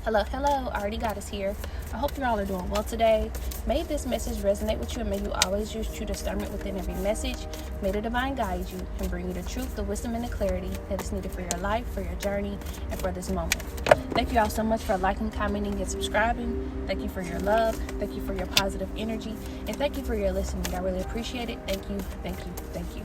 Hello, Already Got Us here. I hope you all are doing well today. May this message resonate with you, and may you always use true discernment within every message. May the divine guide you and bring you the truth, the wisdom, and the clarity that is needed for your life, for your journey, and for this moment. Thank you all so much for liking, commenting, and subscribing. Thank you for your love. Thank you for your positive energy. And thank you for your listening. I really appreciate it. Thank you, thank you, thank you.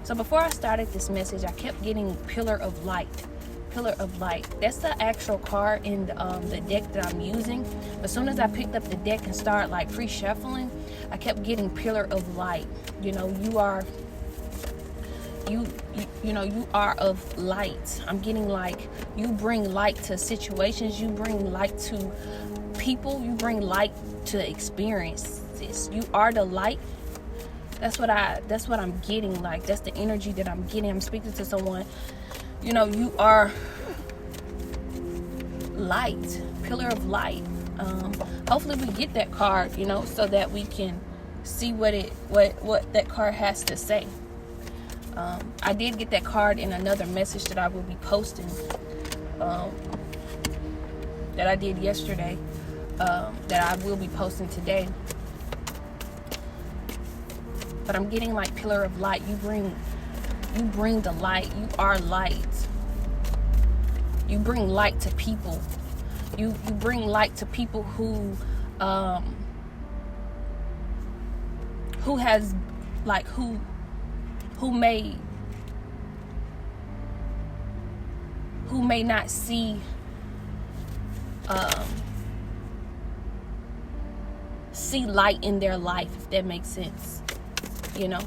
So before I started this message, I kept getting Pillar of Light. Pillar of Light. That's the actual card in the deck that I'm using. But as soon as I picked up the deck and started like pre-shuffling, I kept getting Pillar of Light. You know, you are of light. I'm getting like you bring light to situations, you bring light to people, you bring light to experiences. You are the light. That's what I'm getting. Like, that's the energy that I'm getting. I'm speaking to someone. You know, you are light, Pillar of Light. Hopefully we get that card, you know, so that we can see what that card has to say. I did get that card in another message that I will be posting, that I did yesterday, that I will be posting today. But I'm getting like Pillar of Light. You bring the light. You are light. You bring light to people. You bring light to people who may not see light in their life, if that makes sense. You know,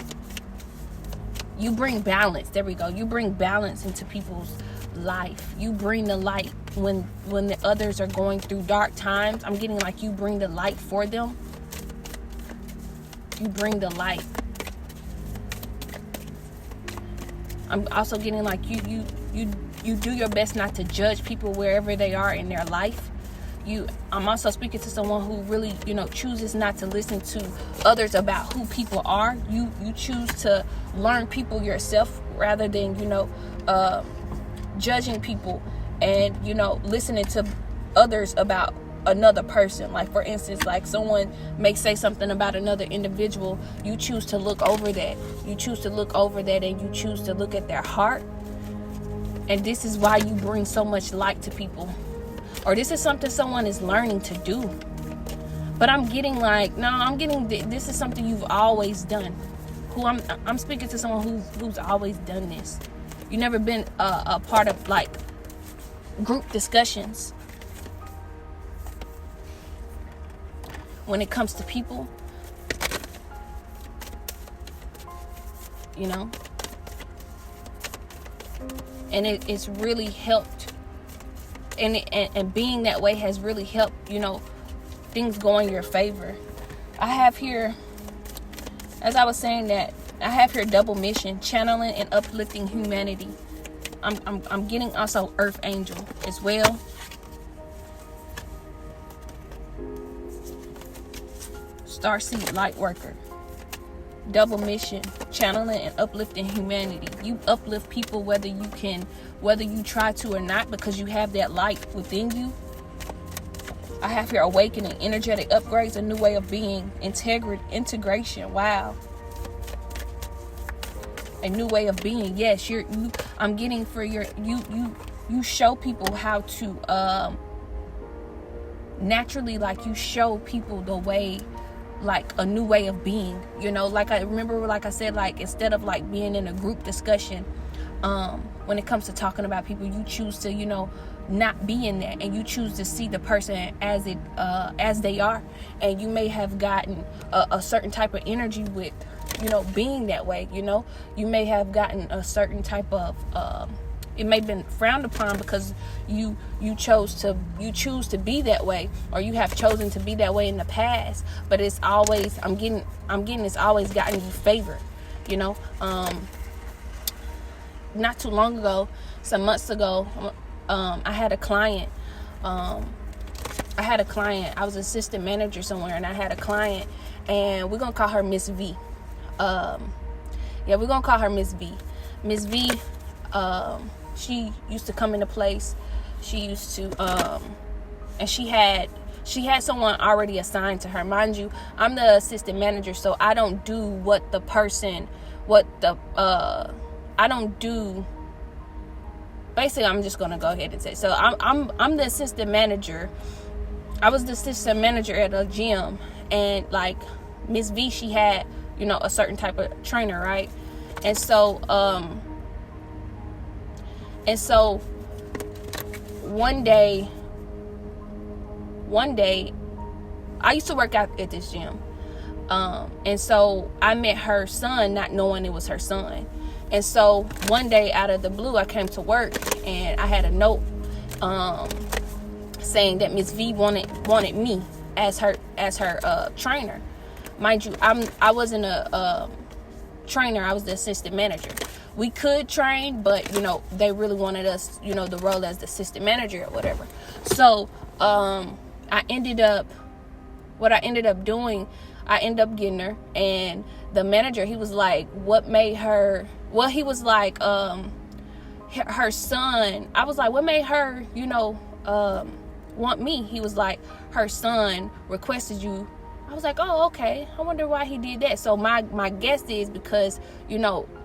you bring balance. There we go. You bring balance into people's life. You bring the light when the others are going through dark times. I'm getting like you bring the light for them. You bring the light. I'm also getting like you do your best not to judge people wherever they are in their life. I'm also speaking to someone who really, chooses not to listen to others about who people are. You choose to learn people yourself rather than, judging people and, listening to others about another person. Like, for instance, like someone may say something about another individual. You choose to look over that. You choose to look over that and you choose to look at their heart. And this is why you bring so much light to people. Or this is something someone is learning to do. But I'm getting like, this is something you've always done. I'm speaking to someone who's always done this. You've never been a part of like group discussions. When it comes to people, and it's really helped. And being that way has really helped, things go in your favor. I have here, as I was saying that, I have here double mission, channeling and uplifting humanity. I'm getting also Earth Angel as well. Starseed Light Worker. Double mission, channeling and uplifting humanity. You uplift people whether you try to or not, because you have that light within you. I have here awakening, energetic upgrades, a new way of being, integration. Wow. A new way of being. Yes, I'm getting for your you show people how to naturally, like, you show people the way, like a new way of being, like I remember, like I said, like instead of like being in a group discussion, when it comes to talking about people, you choose to, not be in that, and you choose to see the person as they are. And you may have gotten a certain type of energy with, being that way. You may have gotten a certain type of it may have been frowned upon because you choose to be that way, or you have chosen to be that way in the past. But it's always, I'm getting it's always gotten you favor. Not too long ago, some months ago, I had a client. I was assistant manager somewhere, and I had a client, and we're gonna call her Miss V. We're gonna call her Miss V. Miss V. She used to come into place. She used to and she had someone already assigned to her. Mind you, I'm the assistant manager, so I don't do basically, I'm just gonna go ahead and say, so I'm the assistant manager. I was the assistant manager at a gym, and like Miss V, she had, a certain type of trainer, right? And so one day I used to work out at this gym, and so I met her son, not knowing it was her son. And so one day, out of the blue, I came to work and I had a note saying that Miss V wanted me as her trainer. Mind you, I wasn't a trainer. I was the assistant manager. We could train, but they really wanted us, the role as the assistant manager or whatever. So I ended up doing, I ended up getting her, and the manager, he was like, what made her, well, he was like, her son. I was like, what made her, want me? He was like, her son requested you. I was like, oh, okay. I wonder why he did that. So my guess is because,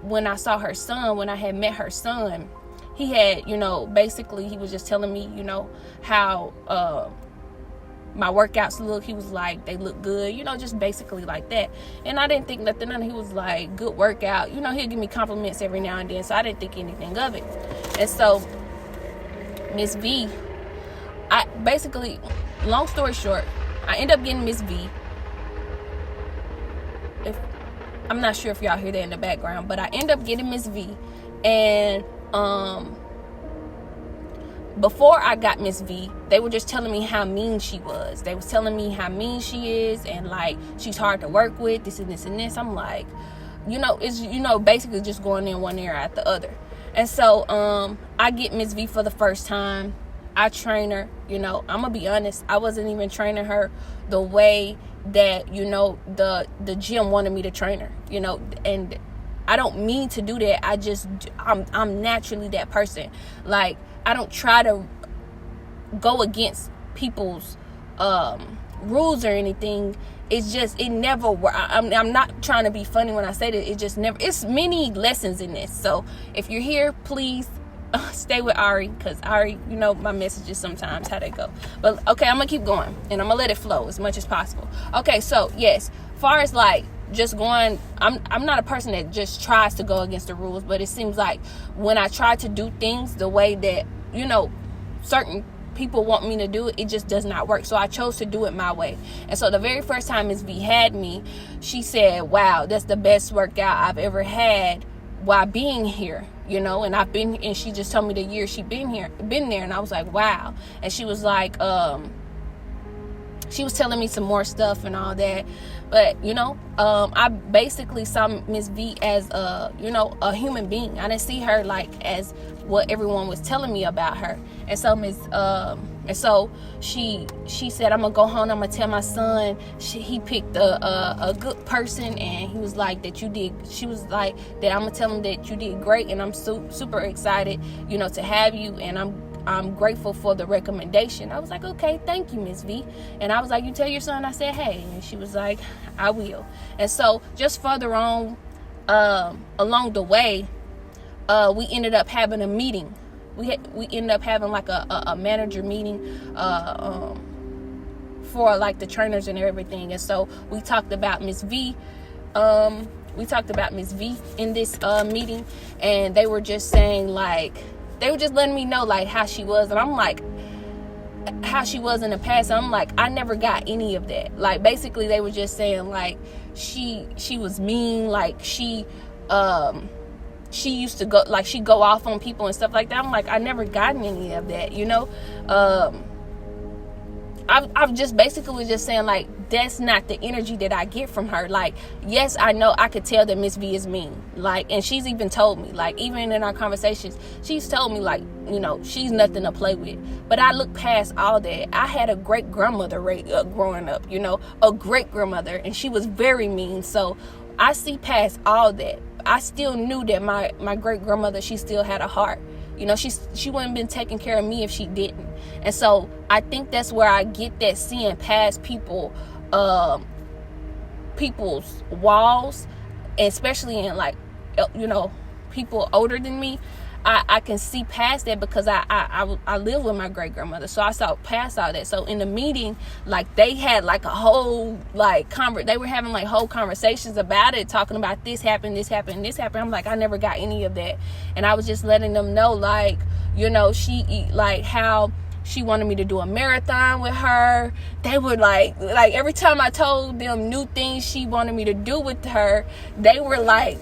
when I saw her son, when I had met her son, he had, basically he was just telling me, how my workouts look. He was like, they look good, just basically like that. And I didn't think nothing of it. He was like, good workout. He'll give me compliments every now and then. So I didn't think anything of it. And so Miss V, long story short, I end up getting Miss V. I'm not sure if y'all hear that in the background, but I end up getting Miss V. And before I got Miss V, they were just telling me how mean she was. They was telling me how mean she is, and like she's hard to work with, this and this and this. I'm like, it's basically just going in one ear out the other. And so I get Miss V for the first time. I train her. I'm gonna be honest, I wasn't even training her the way that the gym wanted me to train her. And I don't mean to do that. I'm naturally that person. Like, I don't try to go against people's rules or anything. It's just, it never works. I'm not trying to be funny when I say that. It just never, it's many lessons in this. So if you're here, please stay with Ari, because Ari, my messages sometimes, how they go. But okay, I'm gonna keep going and I'm gonna let it flow as much as possible. Okay, so yes, far as like just going, I'm not a person that just tries to go against the rules, but it seems like when I try to do things the way that certain people want me to do it, it just does not work. So I chose to do it my way. And so the very first time Ms. V had me, she said, wow, that's the best workout I've ever had while being here, and she just told me the year she been there, and I was like, wow. And she was like, she was telling me some more stuff and all that. But, I basically saw Miss V as a human being. I didn't see her like as what everyone was telling me about her. And so she said, I'm gonna go home, I'm gonna tell my son he picked a good person, and he was like she was like that I'm gonna tell him that you did great, and I'm super excited, to have you, and I'm grateful for the recommendation. I was like, okay, thank you, Miss V. And I was like, you tell your son I said hey. And she was like, I will. And so just further on along the way, we ended up having a meeting. We ended up having like a manager meeting for like the trainers and everything. And so we talked about Miss V. We talked about Miss V in this meeting, and they were just saying like, they were just letting me know like how she was, and I'm like, how she was in the past. And I'm like, I never got any of that. Like basically they were just saying like she was mean, like she used to go, like she go off on people and stuff like that. I'm like, I never gotten any of that, I've just basically was just saying like, that's not the energy that I get from her. Like, yes, I know I could tell that Miss V is mean. Like, and she's even told me, like, even in our conversations, she's told me like, she's nothing to play with. But I look past all that. I had a great grandmother growing up, a great grandmother, and she was very mean. So I see past all that. I still knew that my great grandmother, she still had a heart. She wouldn't have been taking care of me if she didn't. And so I think that's where I get that, seeing past people's walls, especially in like, people older than me. I can see past that because I live with my great grandmother, so I saw past all that. So in the meeting, like, they had like a whole like they were having like whole conversations about it, talking about this happened, this happened, this happened. I'm like, I never got any of that, and I was just letting them know, like, how she wanted me to do a marathon with her. They were like every time I told them new things she wanted me to do with her, they were like,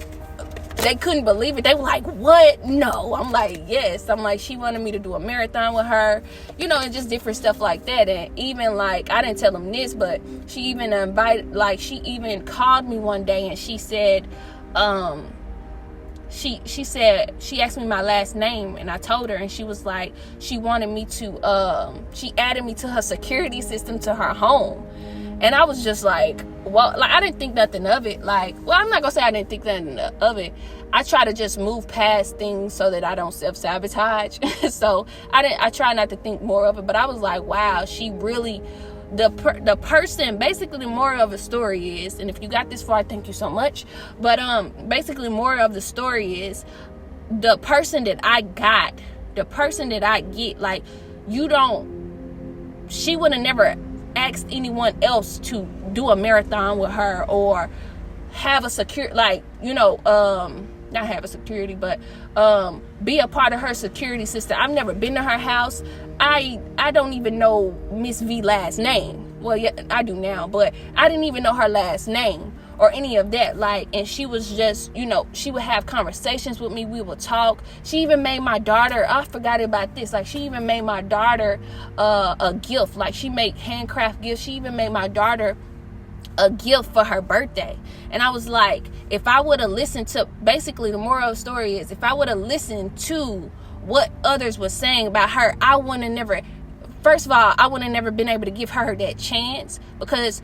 they couldn't believe it. They were like, what? No. I'm like, yes. I'm like, she wanted me to do a marathon with her, and just different stuff like that. And even like, I didn't tell them this, but she even she even called me one day, and she said, she asked me my last name, and I told her, and she was like, she wanted me to, she added me to her security system to her home. And I was just like, well, like, I didn't think nothing of it. Like, well, I'm not gonna say I didn't think nothing of it. I try to just move past things so that I don't self-sabotage. So I try not to think more of it. But I was like, wow, she really, the person, basically the moral of the story is, and if you got this far, thank you so much. But basically, more of the story is, the person that I get, like, she would have never asked anyone else to do a marathon with her, or have a not have a security, but be a part of her security system. I've never been to her house. I don't even know Miss V last name. Well, yeah, I do now, but I didn't even know her last name or any of that. Like, and she was just, she would have conversations with me. We would talk. She even made my daughter, I forgot about this, like, she even made my daughter a gift. Like, she made handcraft gifts. She even made my daughter a gift for her birthday. And I was like, if I would have listened to, basically the moral of the story is, if I would have listened to what others were saying about her, I wouldn't have never, first of all, I would have never been able to give her that chance, because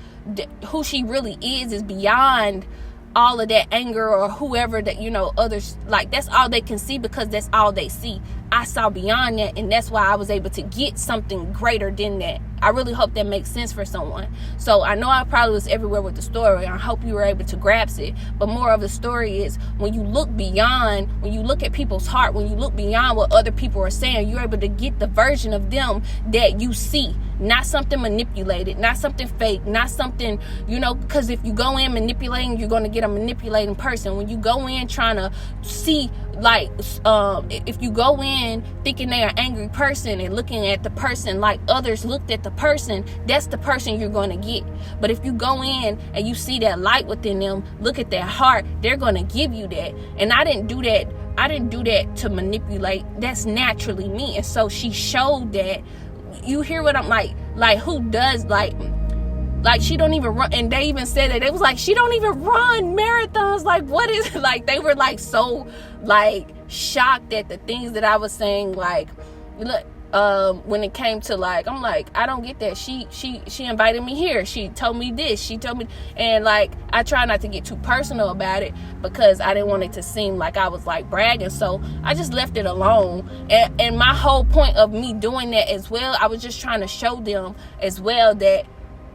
who she really is beyond all of that anger or whoever that, others, like, that's all they can see, because that's all they see. I saw beyond that, and that's why I was able to get something greater than that. I really hope that makes sense for someone. So I know I probably was everywhere with the story. I hope you were able to grasp it. But more of the story is, when you look beyond, when you look at people's heart, when you look beyond what other people are saying, you're able to get the version of them that you see. Not something manipulated, not something fake, not something, because if you go in manipulating, you're going to get a manipulating person. When you go in trying to see, like, if you go in thinking they're an angry person and looking at the person like others looked at the person, that's the person you're going to get. But if you go in and you see that light within them, look at their heart, they're going to give you that. And I didn't do that to manipulate. That's naturally me. And so she showed that. You hear what I'm like who does, like she don't even run. And they even said that, they was like, she don't even run marathons. Like, what is, like, they were like so like shocked at the things that I was saying. Like, look, when it came to, like, I'm like, I don't get that. She invited me here. She told me this. She told me, and like, I try not to get too personal about it, because I didn't want it to seem like I was like bragging. So I just left it alone. And my whole point of me doing that as well, I was just trying to show them as well that,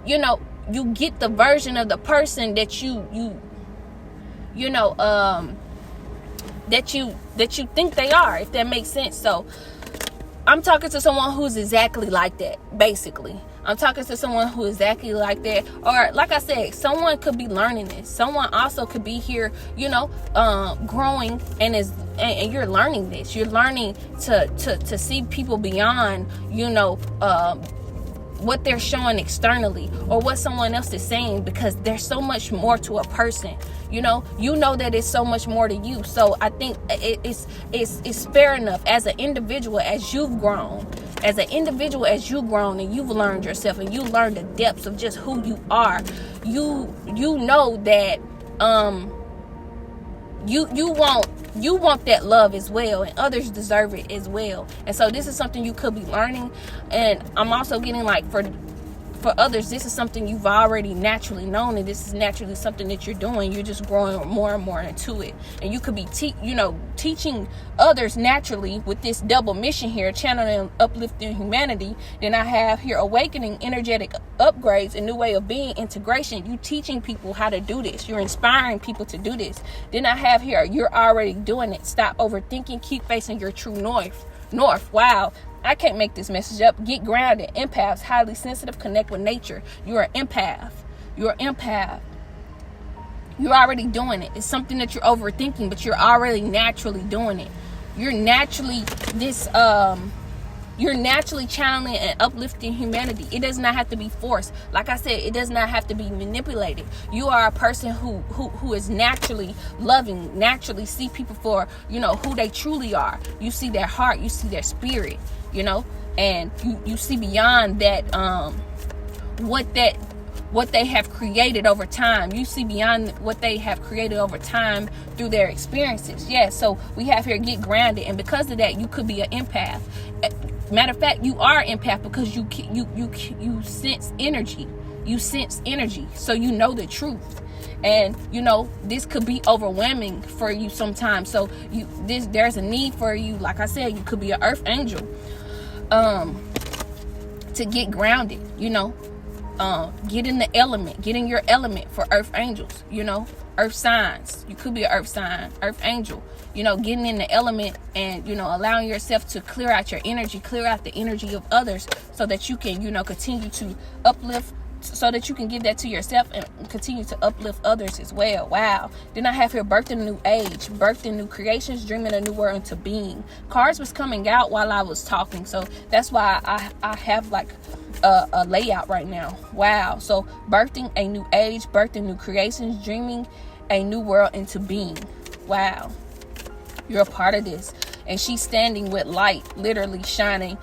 you get the version of the person that that you think they are, if that makes sense. So I'm talking to someone who's exactly like that, basically. I'm talking to someone who is exactly like that. Or, like I said, someone could be learning this. Someone also could be here, growing, and you're learning this. You're learning to see people beyond, what they're showing externally, or what someone else is saying, because there's so much more to a person. That it's so much more to you. So I think it's fair enough, as an individual, as you've grown, and you've learned yourself, and you learned the depths of just who you are. You know that you want that love as well, and others deserve it as well. And so this is something you could be learning. And I'm also getting, like, for others, this is something you've already naturally known, and this is naturally something that you're doing. You're just growing more and more into it, and you could be teaching others naturally with this double mission here, channeling, uplifting humanity. Then I have here awakening, energetic upgrades, a new way of being, integration. You teaching people how to do this. You're inspiring people to do this. Then I have here, you're already doing it. Stop overthinking, keep facing your true north. Wow, I can't make this message up. Get grounded. Empaths, highly sensitive, connect with nature. You're an empath. You're already doing it. It's something that you're overthinking, but you're already naturally doing it. You're naturally channeling and uplifting humanity. It does not have to be forced. Like I said, it does not have to be manipulated. You are a person who is naturally loving, naturally see people for, who they truly are. You see their heart, you see their spirit, and you see beyond that, what they have created over time. You see beyond what they have created over time through their experiences. Yeah, so we have here, get grounded, and because of that, you could be an empath. Matter of fact, you are an empath because you sense energy. You sense energy, so you know the truth. And this could be overwhelming for you sometimes. So there's a need for you. Like I said, you could be an earth angel, to get grounded. Get in the element. Get in your element for earth angels. Earth signs. You could be an earth sign, earth angel. Getting in the element and, allowing yourself to clear out your energy, clear out the energy of others so that you can, continue to uplift, so that you can give that to yourself and continue to uplift others as well. Wow. Then I have here, birthing a new age, birthing new creations, dreaming a new world into being. Cards was coming out while I was talking, so that's why I have like a layout right now. Wow. So birthing a new age, birthing new creations, dreaming a new world into being. Wow. You're a part of this. And she's standing with light, literally shining.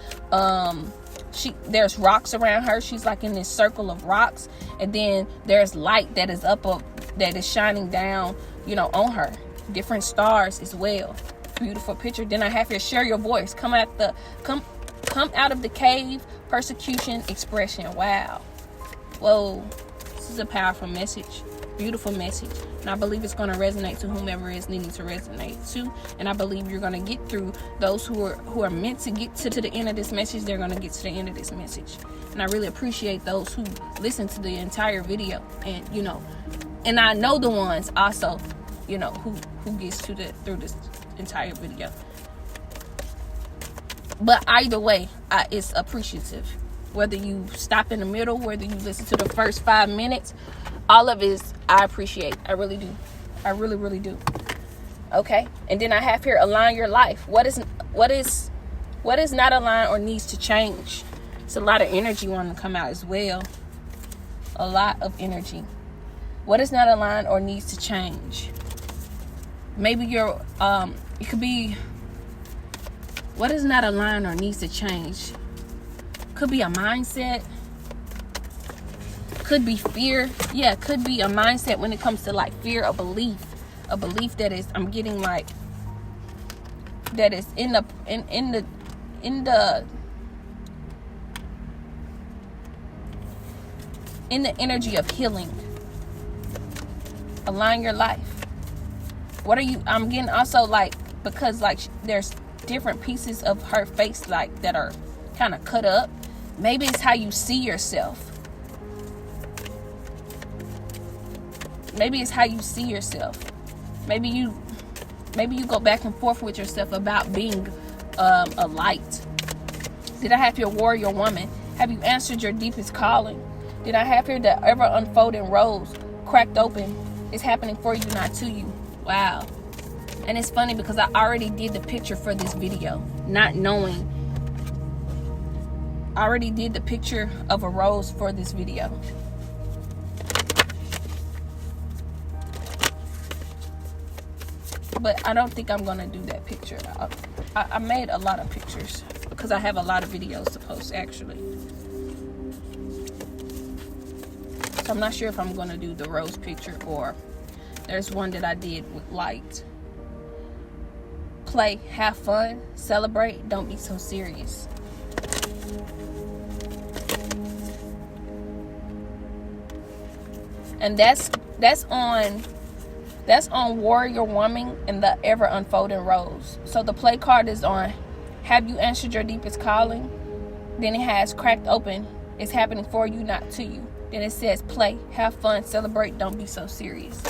There's rocks around her. She's like in this circle of rocks, and then there's light that is that is shining down, on her. Different stars as well. Beautiful picture. Then I have here, share your voice. Come out of the cave, persecution, expression. Wow. Whoa. This is a powerful message. Beautiful message. And I believe it's going to resonate to whomever is needing to resonate to. And I believe you're going to get through those who are meant to get to the end of this message. They're going to get to the end of this message. And I really appreciate those who listen to the entire video. And, and I know the ones also, who gets through this entire video. But either way, it's appreciative. Whether you stop in the middle, whether you listen to the first 5 minutes, all of it, I appreciate. I really do. I really, really do. Okay. And then I have here, align your life. What is not aligned or needs to change? It's a lot of energy wanting to come out as well. A lot of energy. What is not aligned or needs to change? Maybe it could be, what is not aligned or needs to change? Could be a mindset. Could be fear. Yeah, could be a mindset when it comes to like fear, a belief that is, I'm getting like, that is in the energy of healing. Align your life. I'm getting also like, because like there's different pieces of her face like that are kind of cut up. Maybe it's how you see yourself. Maybe it's how you see yourself. Maybe you go back and forth with yourself about being a light. Did I have your warrior woman? Have you answered your deepest calling? Did I have here the ever unfolding rose cracked open? It's happening for you, not to you. Wow. And it's funny because I already did the picture for this video, not knowing. I already did the picture of a rose for this video. But I don't think I'm going to do that picture. I made a lot of pictures because I have a lot of videos to post actually. So I'm not sure if I'm going to do the rose picture, or there's one that I did with light. Play, have fun, celebrate, don't be so serious. And that's on Warrior Woman and the Ever Unfolding Rose. So the play card is on Have You Answered Your Deepest Calling? Then it has Cracked Open. It's happening for you, not to you. Then it says play, have fun, celebrate, don't be so serious.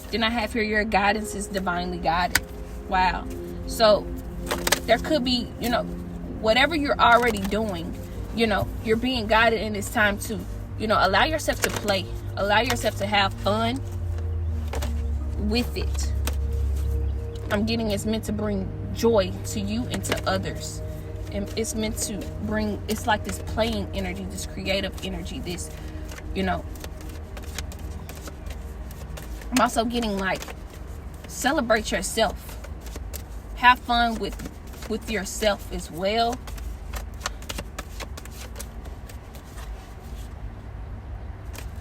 Then I have here, your guidance is divinely guided. Wow. So there could be, whatever you're already doing, you're being guided, and it's time to, allow yourself to play. Allow yourself to have fun with it. I'm getting it's meant to bring joy to you and to others. And it's meant to bring, it's like this playing energy, this creative energy, this, I'm also getting like, celebrate yourself. Have fun with yourself as well.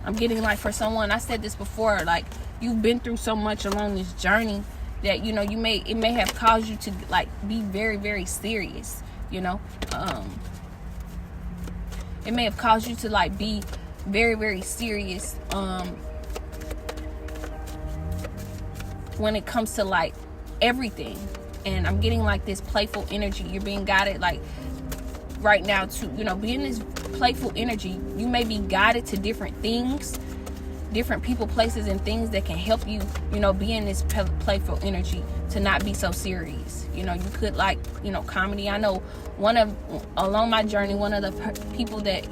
I'm getting like, for someone, I said this before, like, you've been through so much along this journey that, it may have caused you to like be very, very serious. It may have caused you to like be very, very serious when it comes to like everything. And I'm getting like this playful energy. You're being guided like right now to, be in this playful energy. You may be guided to different things, different people, places, and things that can help you, be in this playful energy, to not be so serious. You could like, comedy. I know along my journey, one of the people that,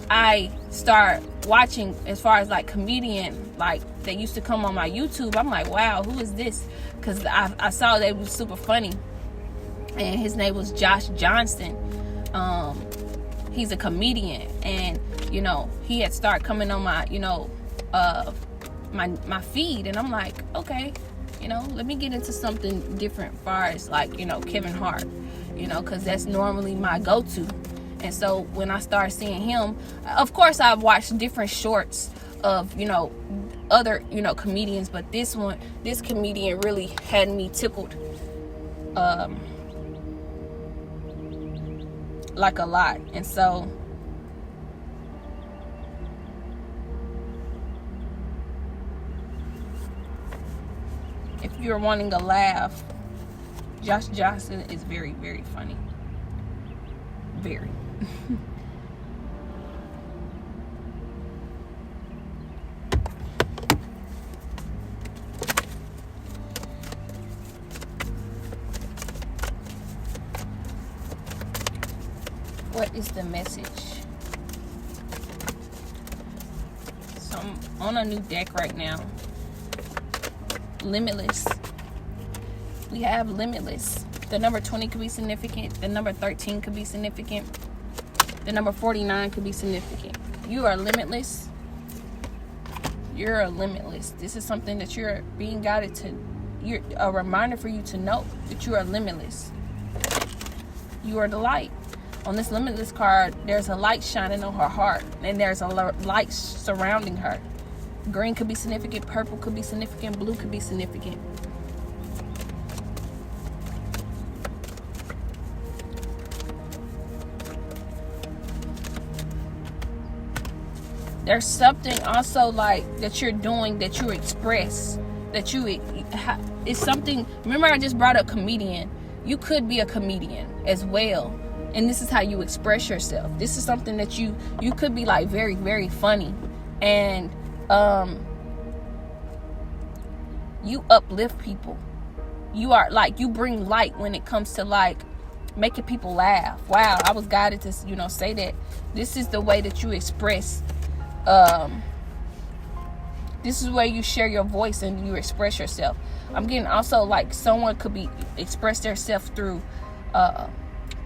I start watching as far as like comedian, like they used to come on my YouTube. I'm like, wow, who is this? Because I saw they was super funny. And his name was Josh Johnson. He's a comedian, and he had started coming on my my feed, and I'm like, okay, let me get into something different as far as like Kevin Hart, because that's normally my go-to. And so when I started seeing him, of course I've watched different shorts of other comedians, but this comedian really had me tickled like a lot. And so if you're wanting a laugh, Josh Johnson is very, very funny. Very. What is the message? So I'm on a new deck right now. Limitless. We have limitless. The number 20 could be significant. The number 13 could be significant. The number 49 could be significant. You are limitless. You're limitless. This is something that you're being guided to. You're a reminder for you to know that you are limitless. You are the light. On this limitless card, there's a light shining on her heart, and there's a light surrounding her. Green could be significant. Purple could be significant. Blue could be significant. There's something also like that you're doing, that you express, that it's something. Remember, I just brought up comedian. You could be a comedian as well, and this is how you express yourself. This is something that you could be like very, very funny, and you uplift people. You are like, you bring light when it comes to like making people laugh. Wow, I was guided to say that this is the way that you express. This is where you share your voice and you express yourself. I'm getting also like someone could be express themselves through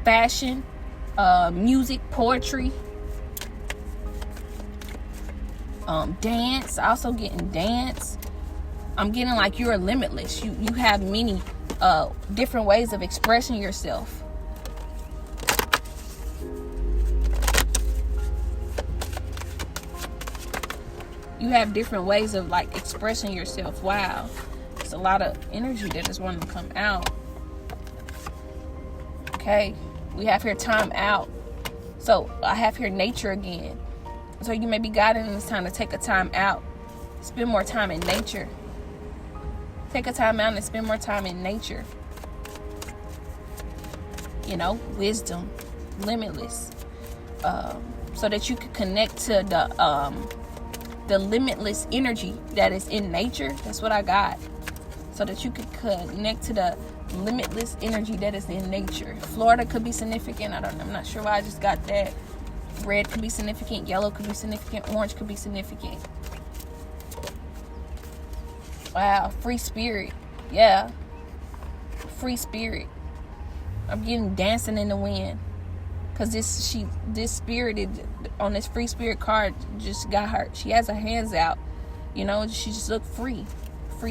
fashion, music, poetry, dance. Also getting dance. I'm getting like you're limitless. You have many different ways of expressing yourself. You have different ways of like expressing yourself. Wow. It's a lot of energy that is wanting to come out. Okay. We have here time out. So I have here nature again. So you may be guided in this time to take a time out, spend more time in nature. Take a time out and spend more time in nature. You know, wisdom, limitless, so that you can connect to the limitless energy that is in nature. That's what I got. So that you can connect to the limitless energy that is in nature. Florida could be significant. I'm not sure why I just got that. Red could be significant. Yellow could be significant. Orange could be significant. Wow, free spirit. Yeah, free spirit. I'm getting dancing in the wind, cause this spirit on this free spirit card just got her. She has her hands out, you know. She just looked free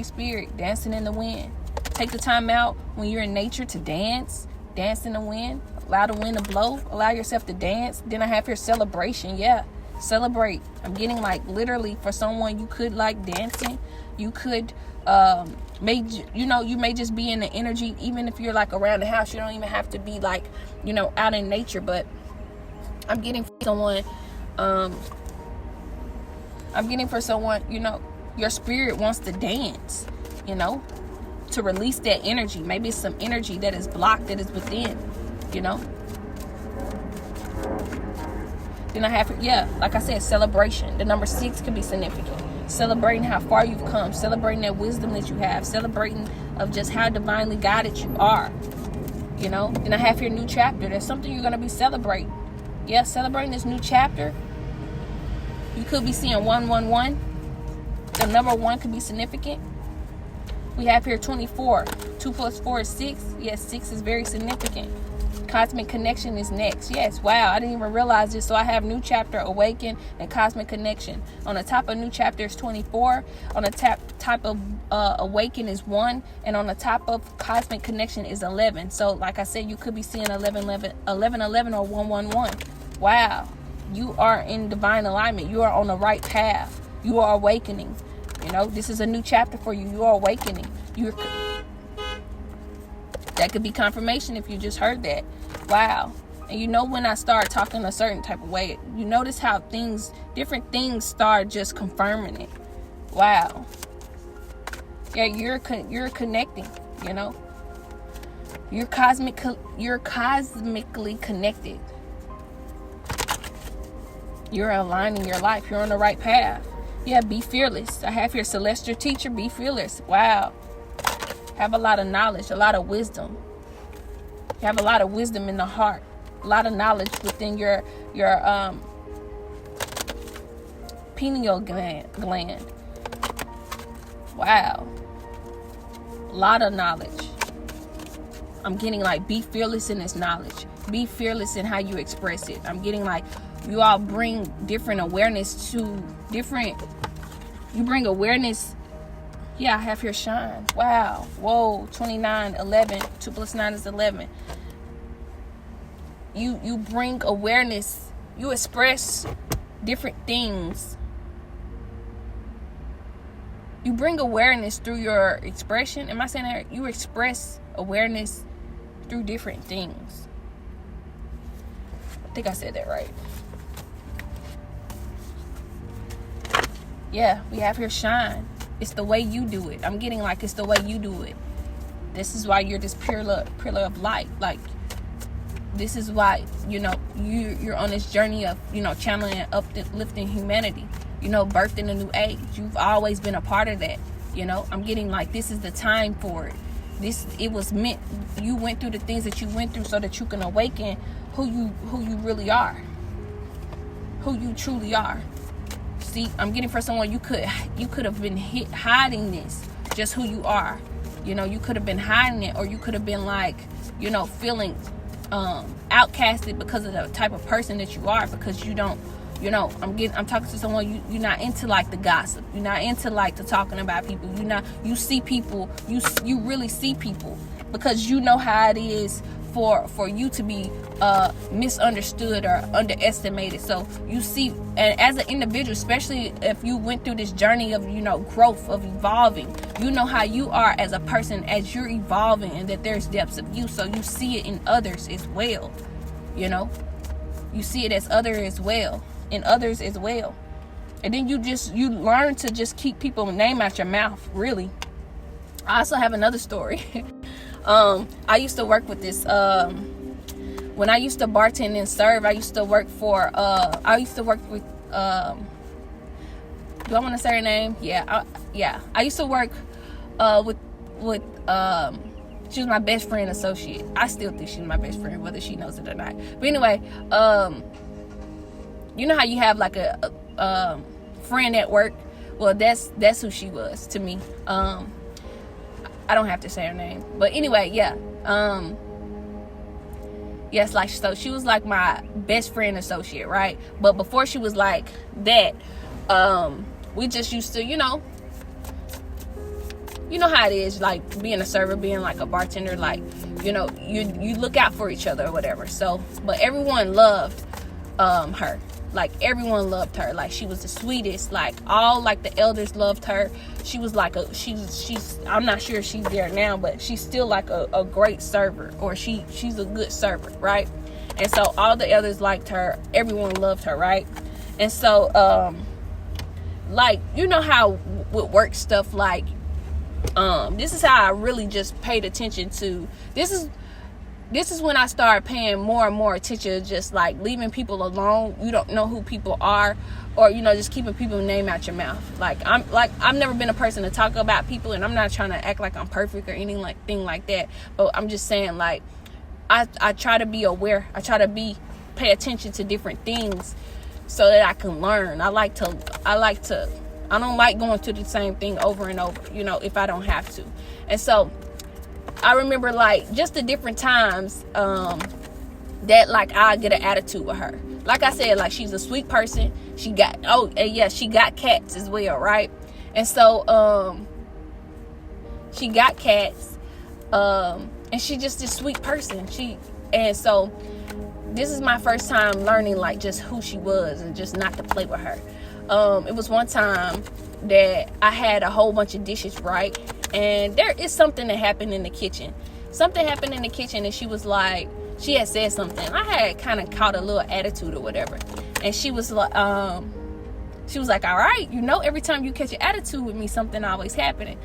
spirit, dancing in the wind. Take the time out when you're in nature to dance in the wind. Allow the wind to blow. Allow yourself to dance. Then I have your celebration. Yeah, celebrate. I'm getting like literally for someone you could like dancing. You could you may just be in the energy, even if you're like around the house. You don't even have to be like, you know, out in nature. But I'm getting for someone, you know, your spirit wants to dance, you know, to release that energy. Maybe it's some energy that is blocked, that is within, you know. Then I have, like I said, celebration. The number 6 could be significant. Celebrating how far you've come. Celebrating that wisdom that you have. Celebrating of just how divinely guided you are. You know. Then I have your new chapter. There's something you're going to be celebrating. Yeah, celebrating this new chapter. You could be seeing 111. The number 1 could be significant. We have here 24. 2 plus 4 is 6. Yes, 6 is very significant. Cosmic connection is next. Yes, wow, I didn't even realize this. So I have new chapter, awaken, and cosmic connection. On the top of new chapter is 24. On the type of awaken is 1. And on the top of cosmic connection is 11. So like I said, you could be seeing 1111 or 111. Wow, you are in divine alignment. You are on the right path. You are awakening. You know, this is a new chapter for you. You are awakening. That could be confirmation if you just heard that. Wow. And you know, when I start talking a certain type of way, you notice how different things start just confirming it. Wow. Yeah, you're connecting, you know. You're cosmically connected. You're aligning your life. You're on the right path. Yeah, be fearless. I have your celestial teacher. Be fearless. Wow. Have a lot of knowledge, a lot of wisdom. You have a lot of wisdom in the heart, a lot of knowledge within your pineal gland. Wow, a lot of knowledge. I'm getting like, be fearless in this knowledge. Be fearless in how you express it. I'm getting like, you all bring different awareness to different. You bring awareness. Yeah, I have here shine. Wow. Whoa. 29, 11. 2 plus 9 is 11. You bring awareness. You express different things. You bring awareness through your expression. Am I saying that? You express awareness through different things. I think I said that right. Yeah, we have here shine. It's the way you do it. I'm getting like, it's the way you do it. This is why you're this pillar of light. Like, this is why, you know, you're on this journey of, you know, channeling and uplifting humanity. You know, birthing a new age. You've always been a part of that. You know, I'm getting like, this is the time for it. It was meant. You went through the things that you went through so that you can awaken who you really are. Who you truly are. See, I'm getting for someone, you could have been hiding this, just who you are. You know, you could have been hiding it, or you could have been like, you know, feeling outcasted because of the type of person that you are, because you don't, you know, I'm talking to someone, you're not into like the gossip. You're not into like the talking about people. You see people, you really see people, because you know how it is for you to be misunderstood or underestimated. So you see, and as an individual, especially if you went through this journey of, you know, growth, of evolving, you know how you are as a person as you're evolving, and that there's depths of you, so you see it in others as well. You know, you see it as others as well. And then you learn to just keep people's name out your mouth, really. I also have another story. I used to work with this, when I used to bartend and serve, I used to work with, do I want to say her name? Yeah. I used to work, with, she was my best friend associate. I still think she's my best friend, whether she knows it or not. But anyway, you know how you have like a friend at work? Well, that's who she was to me. I don't have to say her name, but anyway, yeah. Yes, like, so she was like my best friend associate, right? But before she was like that, we just used to, you know how it is, like being a server, being like a bartender, like, you look out for each other or whatever. So, but everyone loved her. Like, everyone loved her. Like, she was the sweetest. Like, all, like, the elders loved her. She was like she's I'm not sure if she's there now, but she's still like a great server, or she's a good server, right? And so all the elders liked her. Everyone loved her, right? And so like, you know how with work stuff, like, this is how I really just paid attention to. This is when I started paying more and more attention to just like leaving people alone. You don't know who people are, or just keeping people's name out your mouth. I've never been a person to talk about people, and I'm not trying to act like I'm perfect or anything like that. But I'm just saying, like, I try to be aware. I try to pay attention to different things so that I can learn. I don't like going through the same thing over and over, if I don't have to. And so I remember, like, just the different times that, like, I get an attitude with her. Like I said, like, she's a sweet person. She got cats as well, right? And so she got cats, and she just this sweet person. And so this is my first time learning, like, just who she was and just not to play with her. It was one time that I had a whole bunch of dishes, right? And there is something that happened in the kitchen. And she was like, she had said something. I had kind of caught a little attitude or whatever. And she was like, all right, every time you catch an attitude with me, something always happening.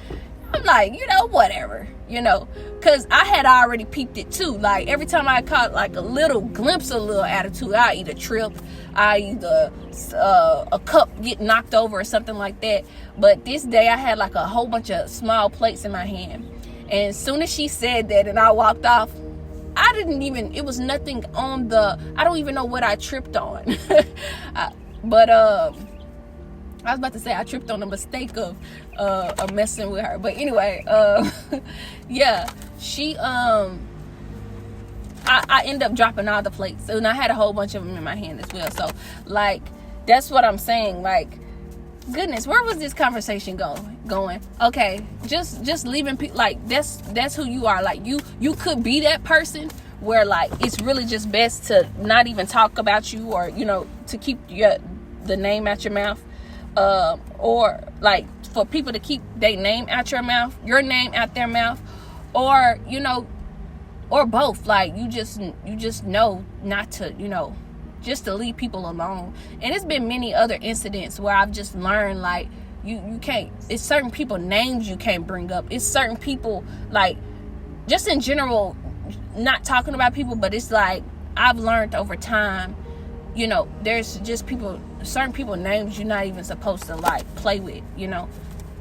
I'm like, whatever, because I had already peeped it too. Like, every time I caught like a little glimpse of a little attitude, I either trip, I either a cup get knocked over or something like that. But this day I had like a whole bunch of small plates in my hand. And as soon as she said that and I walked off, it was nothing on I don't even know what I tripped on. But I was about to say I tripped on the mistake of messing with her. But anyway, yeah, she, I ended up dropping all the plates. And I had a whole bunch of them in my hand as well. So, like, that's what I'm saying. Like, goodness, where was this conversation going? Okay, just leaving people, like, that's who you are. Like, you could be that person where, like, it's really just best to not even talk about you, or, to keep the name out your mouth. Or like for people to keep their name out your mouth, your name out their mouth, or or both. Like, you just know not to, just to leave people alone. And it's been many other incidents where I've just learned, like, you can't, it's certain people names you can't bring up. It's certain people, like, just in general, not talking about people, but it's like I've learned over time, there's just certain people names you're not even supposed to, like, play with.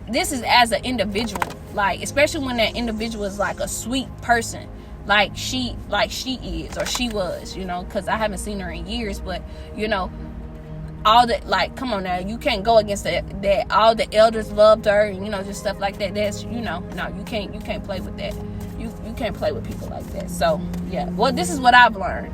This is as an individual, like, especially when that individual is like a sweet person, like she is, or she was, because I haven't seen her in years. But all that, like, come on now, you can't go against that all the elders loved her, and just stuff like that. That's no, you can't play with that. You can't play with people like that. So yeah, well, this is what I've learned.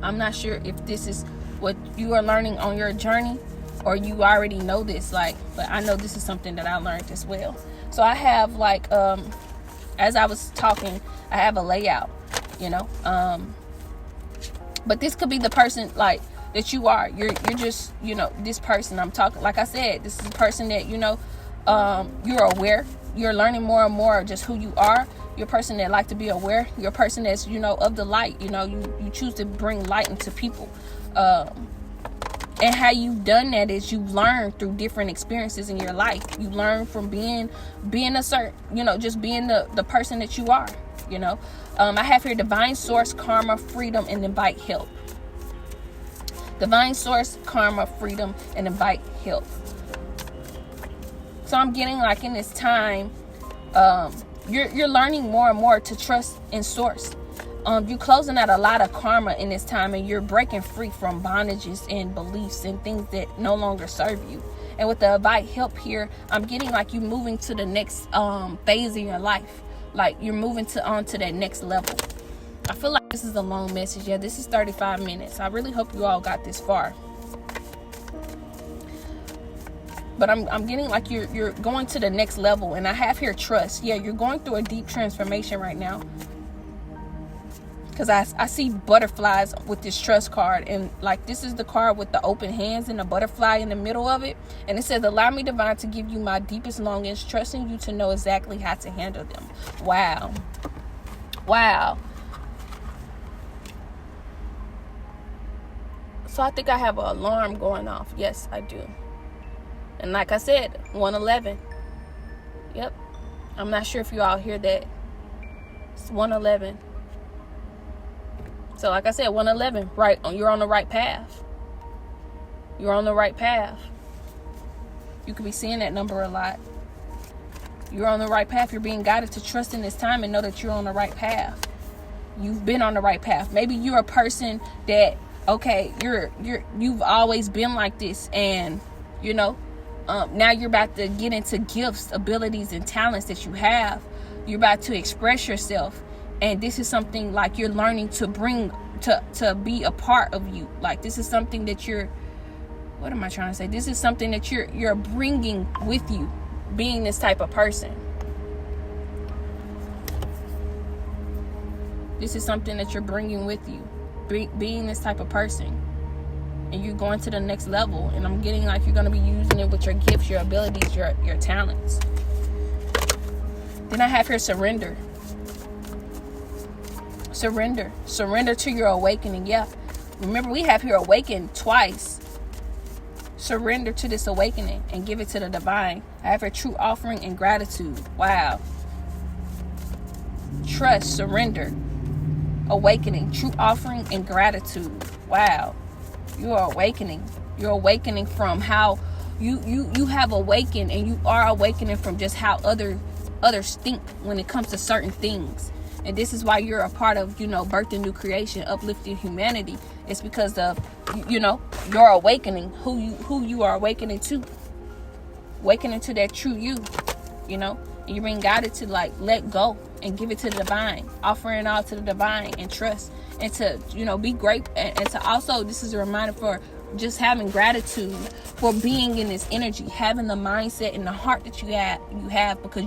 I'm not sure if this is what you are learning on your journey, or you already know this, like, but I know this is something that I learned as well. So I have, like, as I was talking, I have a layout, but this could be the person, like, that you are. You're just, this person I'm talking, like I said, this is a person that, you're aware. You're learning more and more of just who you are. You're a person that like to be aware. You're a person that's, of the light. You choose to bring light into people. And how you've done that is you've learned through different experiences in your life. You learn from being a certain, just being the person that you are, I have here divine source, karma, freedom, and invite help. Divine source, karma, freedom, and invite help. So I'm getting like in this time, you're learning more and more to trust in source. You're closing out a lot of karma in this time, and you're breaking free from bondages and beliefs and things that no longer serve you. And with the invite help here, I'm getting like you moving to the next phase in your life. Like you're moving on to that next level. I feel like this is a long message. Yeah, this is 35 minutes. I really hope you all got this far. But I'm getting like you're going to the next level, and I have here trust. Yeah, you're going through a deep transformation right now. Because I see butterflies with this trust card. And like this is the card with the open hands and the butterfly in the middle of it. And it says, allow me, divine, to give you my deepest longings, trusting you to know exactly how to handle them. Wow. Wow. So I think I have an alarm going off. Yes, I do. And like I said, 111. Yep. I'm not sure if you all hear that. It's 111. So like I said, 111, right? You're on the right path. You're on the right path. You could be seeing that number a lot. You're on the right path. You're being guided to trust in this time and know that you're on the right path. You've been on the right path. Maybe you're a person that, okay, you've always been like this, and now you're about to get into gifts, abilities, and talents that you have. You're about to express yourself. And this is something like you're learning to bring to be a part of you. Like this is something that what am I trying to say? This is something that you're bringing with you, being this type of person. This is something that you're bringing with you, being this type of person. And you're going to the next level. And I'm getting like you're going to be using it with your gifts, your abilities, your talents. Then I have here surrender. Surrender to your awakening. Yeah, remember we have here awaken twice. Surrender to this awakening and give it to the divine. I have a true offering and gratitude. Wow. Trust, surrender, awakening, true offering and gratitude. Wow. You are awakening. You're awakening from how you have awakened, and you are awakening from just how others think when it comes to certain things. And this is why you're a part of, birthing new creation, uplifting humanity. It's because of, your awakening, who you are awakening to that true you, and you're being guided to like let go and give it to the divine, offering all to the divine and trust, and to, be grateful. And to also, this is a reminder for just having gratitude for being in this energy, having the mindset and the heart that you have, because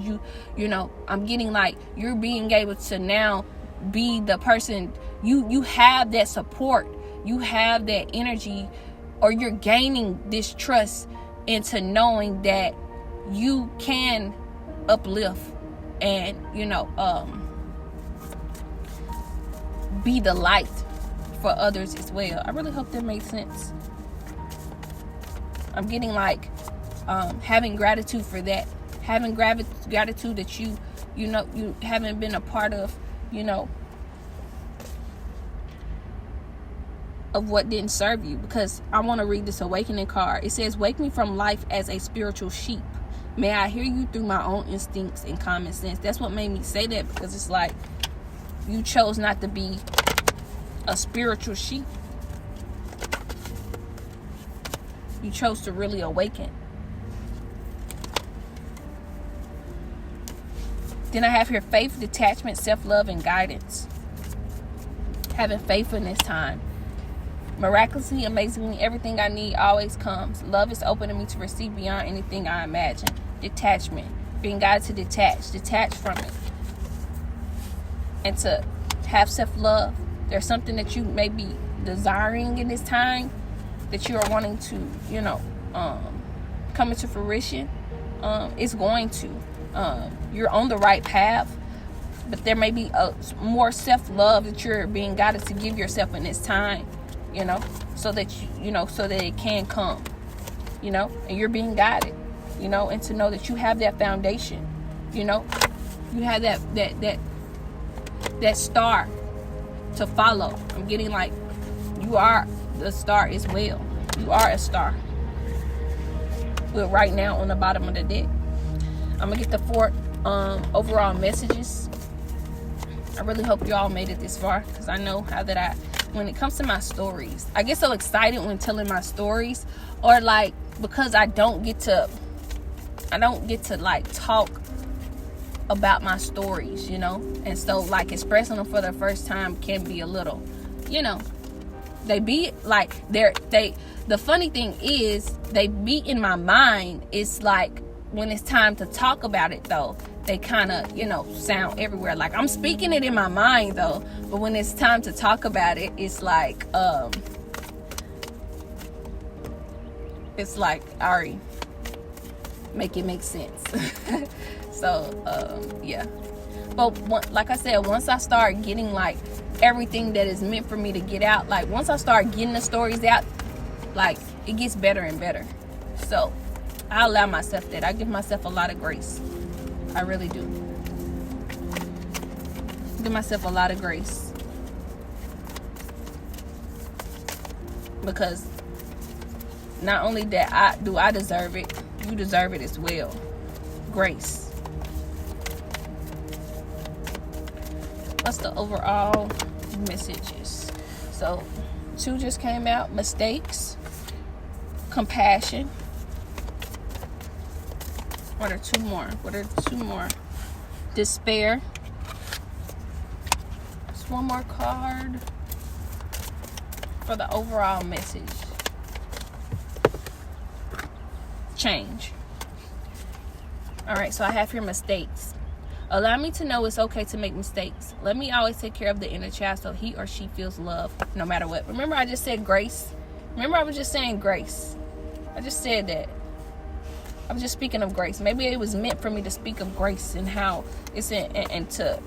I'm getting like you're being able to now be the person, you have that support, you have that energy, or you're gaining this trust into knowing that you can uplift and be the light for others as well. I really hope that makes sense. I'm getting like having gratitude for that, having gratitude that you haven't been a part of, of what didn't serve you. Because I want to read this awakening card. It says, wake me from life as a spiritual sheep. May I hear you through my own instincts and common sense. That's what made me say that, because it's like you chose not to be a spiritual sheep. You chose to really awaken. Then I have here faith, detachment, self-love, and guidance. Having faith in this time. Miraculously, amazingly, everything I need always comes. Love is open to me to receive beyond anything I imagine. Detachment. Being guided to detach from it. And to have self-love. There's something that you may be desiring in this time that you are wanting to, come into fruition. It's going to. You're on the right path. but there may be a more self-love that you're being guided to give yourself in this time, so that so that it can come, and you're being guided, and to know that you have that foundation, you have that star to follow. I'm getting like you are the star as well. You are a star. But right now on the bottom of the deck, I'm gonna get the 4 overall messages. I really hope you all made it this far, because I know how that when it comes to my stories, I get so excited when telling my stories, or like, because I don't get to like talk about my stories, and so like expressing them for the first time can be a little, they be like the funny thing is they be in my mind. It's like when it's time to talk about it though, they kind of sound everywhere. Like I'm speaking it in my mind though, but when it's time to talk about it, it's like Ari, make it make sense. So yeah, but like I said, once I start getting like everything that is meant for me to get out, like once I start getting the stories out, like it gets better and better. So I allow myself that. I give myself a lot of grace. I really do. Give myself a lot of grace, because not only that I deserve it, you deserve it as well. Grace. What's the overall messages? So 2 just came out. Mistakes, compassion. What are 2 more? Despair. Just 1 more card for the overall message. Change. All right, so I have here mistakes. Allow me to know it's okay to make mistakes. Let me always take care of the inner child so he or she feels love no matter what. Remember I just said grace? Remember I was just saying grace. I just said that. I was just speaking of grace. Maybe it was meant for me to speak of grace and how it's and to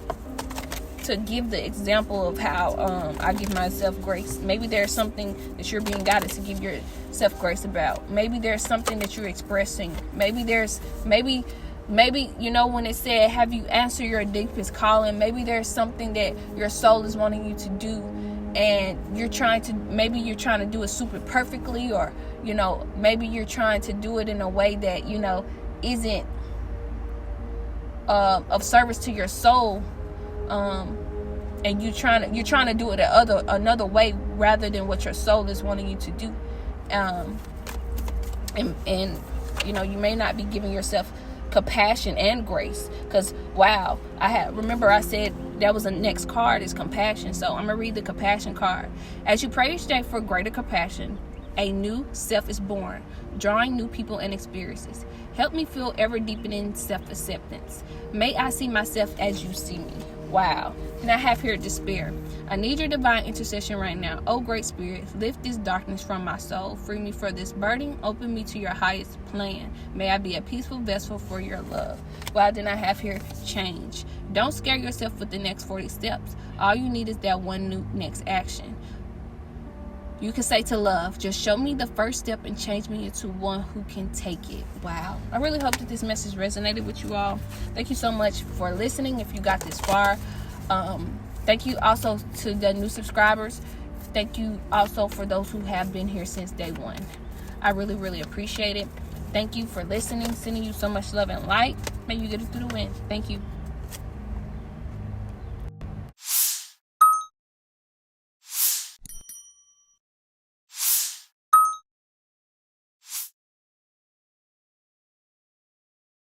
give the example of how I give myself grace. Maybe there's something that you're being guided to give yourself grace about. Maybe there's something that you're expressing. Maybe when it said, have you answered your deepest calling? Maybe there's something that your soul is wanting you to do, and you're trying to do it super perfectly, or maybe you're trying to do it in a way that isn't of service to your soul, and you're trying to do it another way rather than what your soul is wanting you to do, and you may not be giving yourself compassion and grace, because remember I said that was the next card is compassion. So I'm gonna read the compassion card. As you pray each day for greater compassion, a new self is born, drawing new people and experiences. Help me feel ever deepening self-acceptance. May I see myself as you see me. Wow. And I have here despair. I need your divine intercession right now. Oh, great spirit, lift this darkness from my soul. Free me from this burden. Open me to your highest plan. May I be a peaceful vessel for your love. Well, then I have here change. Don't scare yourself with the next 40 steps. All you need is that one new next action. You can say to love, just show me the first step and change me into one who can take it. Wow. I really hope that this message resonated with you all. Thank you so much for listening if you got this far. Thank you also to the new subscribers. Thank you also for those who have been here since day 1. I really, really appreciate it. Thank you for listening. Sending you so much love and light. May you get it through the wind. Thank you.